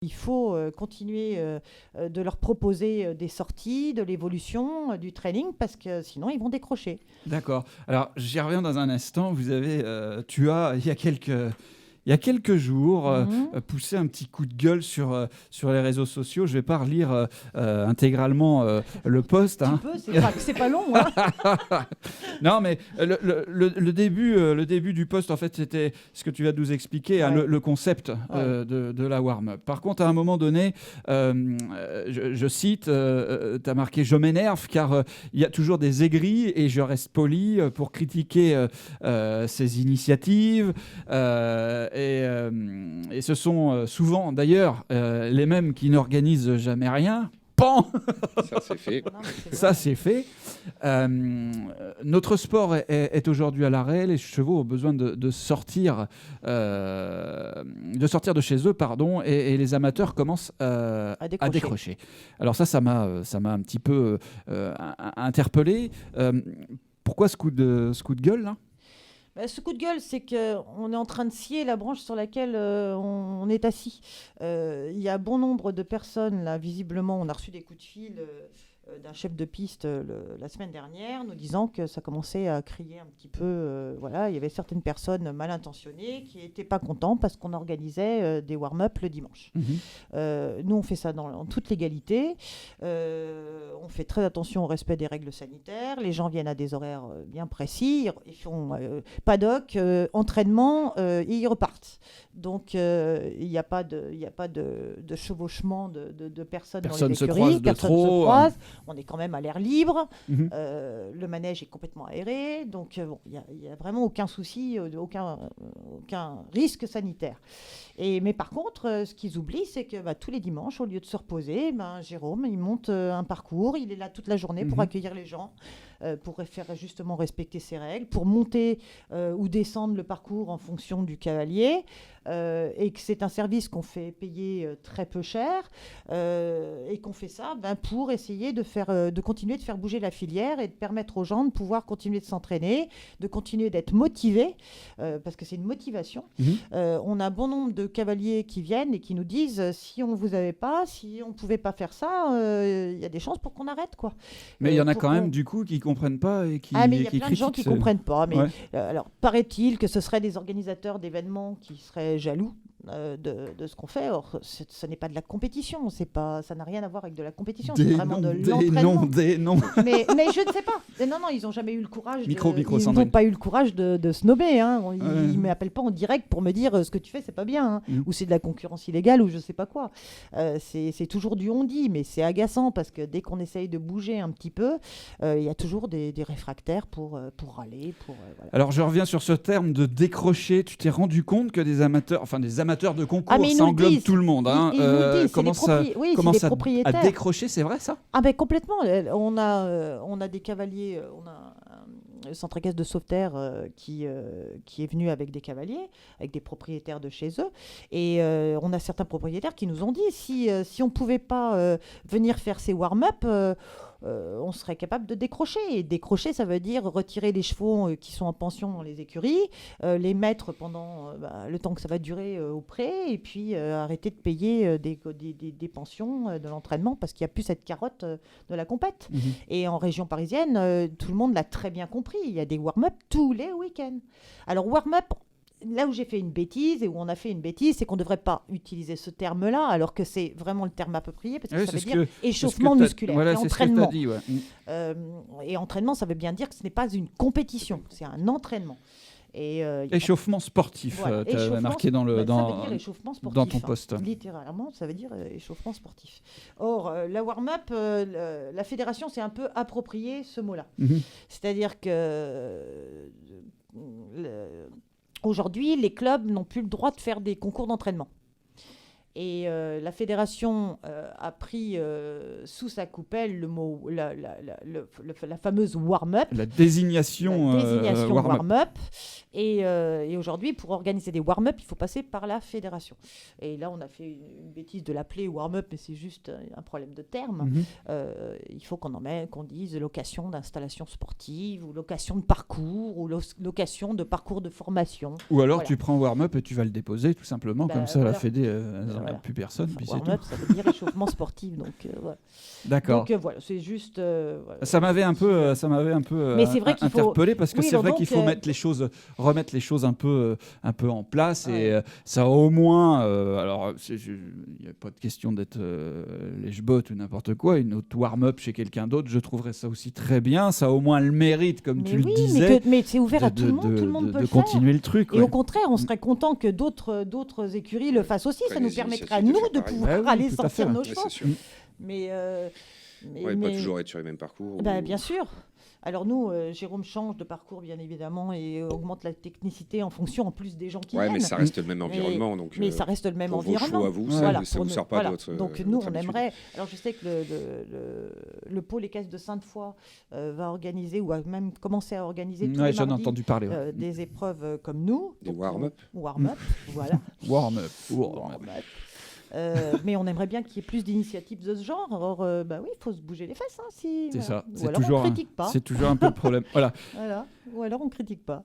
Il faut continuer de leur proposer des sorties, de l'évolution, du training, parce que sinon ils vont décrocher. D'accord. Alors, j'y reviens dans un instant. Tu as, il y a quelques jours, poussé un petit coup de gueule sur les réseaux sociaux. Je ne vais pas relire intégralement le post. Tu peux, c'est pas long. Hein. Non, mais le début du post, en fait, c'était ce que tu vas nous expliquer, hein, le concept de la warm-up. Par contre, à un moment donné, je cite, tu as marqué « Je m'énerve car il y a toujours des aigris et je reste poli pour critiquer ces initiatives. » Et ce sont souvent, d'ailleurs, les mêmes qui n'organisent jamais rien. Pan. Ça, c'est fait. Ça, c'est fait. Notre sport est aujourd'hui à l'arrêt. Les chevaux ont besoin de sortir de chez eux, pardon, et les amateurs commencent à décrocher. Alors ça m'a un petit peu interpellé. Pourquoi ce coup de gueule, là ? Ce coup de gueule, c'est qu'on est en train de scier la branche sur laquelle on est assis. Il y a bon nombre de personnes, là, visiblement, on a reçu des coups de fil d'un chef de piste la semaine dernière, nous disant que ça commençait à crier un petit peu. Il y avait certaines personnes mal intentionnées qui n'étaient pas contents parce qu'on organisait des warm-up le dimanche. Nous, on fait ça en toute légalité. On fait très attention au respect des règles sanitaires. Les gens viennent à des horaires bien précis. Ils font paddock, entraînement, et ils repartent. Donc, il n'y a pas de chevauchement de personnes dans les écuries. Personne ne se croise. On est quand même à l'air libre. Le manège est complètement aéré. Donc, il n'y a vraiment aucun souci, aucun risque sanitaire. Mais par contre, ce qu'ils oublient, c'est que tous les dimanches, au lieu de se reposer, Jérôme, il monte un parcours. Il est là toute la journée pour accueillir les gens, pour faire justement respecter ses règles, pour monter ou descendre le parcours en fonction du cavalier. Et que c'est un service qu'on fait payer très peu cher et qu'on fait ça pour essayer de continuer de faire bouger la filière et de permettre aux gens de pouvoir continuer de s'entraîner, de continuer d'être motivés, parce que c'est une motivation. On a bon nombre de cavaliers qui viennent et qui nous disent si on ne vous avait pas, si on ne pouvait pas faire ça, il y a des chances pour qu'on arrête, quoi. Mais il y en a quand même du coup qui ne comprennent pas et qui mais il y a plein de gens qui ne comprennent pas. Mais alors, paraît-il que ce seraient des organisateurs d'événements qui seraient jaloux de ce qu'on fait. Or, ce n'est pas de la compétition. Ça n'a rien à voir avec de la compétition. C'est vraiment de l'entraînement. Des noms. Mais je ne sais pas. Non, ils n'ont jamais eu le courage. Ils n'ont pas eu le courage de snobber. Hein. Ils ne m'appellent pas en direct pour me dire ce que tu fais, c'est pas bien. Hein. Ou c'est de la concurrence illégale ou je ne sais pas quoi. C'est toujours du on-dit, mais c'est agaçant parce que dès qu'on essaye de bouger un petit peu, il y a toujours des réfractaires pour râler. Voilà. Alors, je reviens sur ce terme de décrocher. Tu t'es rendu compte que des amateurs de concours, ça englobe tout le monde. Ils commencent à décrocher, c'est vrai ça ? Complètement. On a des cavaliers, on a un centre équestre de Sauveterre qui est venu avec des cavaliers, avec des propriétaires de chez eux. Et on a certains propriétaires qui nous ont dit si on ne pouvait pas venir faire ces warm-up, on serait capable de décrocher. Et décrocher, ça veut dire retirer les chevaux qui sont en pension dans les écuries, les mettre pendant le temps que ça va durer au pré, et puis arrêter de payer des pensions de l'entraînement parce qu'il n'y a plus cette carotte de la compète. Et en région parisienne, tout le monde l'a très bien compris. Il y a des warm-up tous les week-ends. Alors, warm-up, là où j'ai fait une bêtise et où on a fait une bêtise, c'est qu'on ne devrait pas utiliser ce terme-là, alors que c'est vraiment le terme approprié, parce que ça veut dire échauffement musculaire et entraînement. Et entraînement, ça veut bien dire que ce n'est pas une compétition, c'est un entraînement. Échauffement sportif, tu as marqué dans ton post. Littéralement, ça veut dire échauffement sportif. Or, la warm-up, la fédération s'est un peu approprié ce mot-là. C'est-à-dire que aujourd'hui, les clubs n'ont plus le droit de faire des concours d'entraînement. Et la fédération a pris sous sa coupelle le mot, la fameuse warm-up. La désignation warm-up. Et aujourd'hui, pour organiser des warm-up, il faut passer par la fédération. Et là, on a fait une bêtise de l'appeler warm-up, mais c'est juste un problème de terme. Il faut qu'on dise location d'installation sportive, ou location de parcours, ou location de parcours de formation. Ou alors tu prends warm-up et tu vas le déposer, tout simplement, comme ça la fédé... voilà. Plus personne, puis c'est Warm-up, tout. ça veut dire échauffement sportif, donc voilà. D'accord. Donc voilà, c'est juste. Voilà. Ça m'avait un peu, Mais c'est vrai qu'il faut- interpellé parce que Oui, c'est alors vrai donc, qu'il faut remettre les choses un peu en place et ça au moins. Alors, il n'y a pas de question d'être les jbottes ou n'importe quoi. Une autre warm-up chez quelqu'un d'autre, je trouverais ça aussi très bien. Ça a au moins le mérite, comme tu le disais. Mais c'est ouvert à tout le monde. Tout le monde peut le faire. Continuer le truc. Et au contraire, on serait content que d'autres écuries le fassent aussi. Ça nous permettrait à nous de pouvoir aller sortir nos chevaux. Mais pas toujours être sur les mêmes parcours. Bien sûr. Alors nous, Jérôme change de parcours bien évidemment et augmente la technicité en fonction en plus des gens qui viennent. Mais ça reste le même environnement. Mais ça reste le même pour environnement. Vos choix à vous, ça vous sert pas d'autre. Donc nous, on aimerait. Alors je sais que le pôle équestre de Sainte-Foy va organiser ou a même commencé à organiser tous les j'en ai mardis, entendu parler. Des épreuves comme nous. Des warm-up. Warm-up, voilà. Warm-up. Mais on aimerait bien qu'il y ait plus d'initiatives de ce genre. Alors, oui, il faut se bouger les fesses. C'est ça. Ou alors on critique pas. C'est toujours un peu le problème. Voilà. Ou alors on critique pas.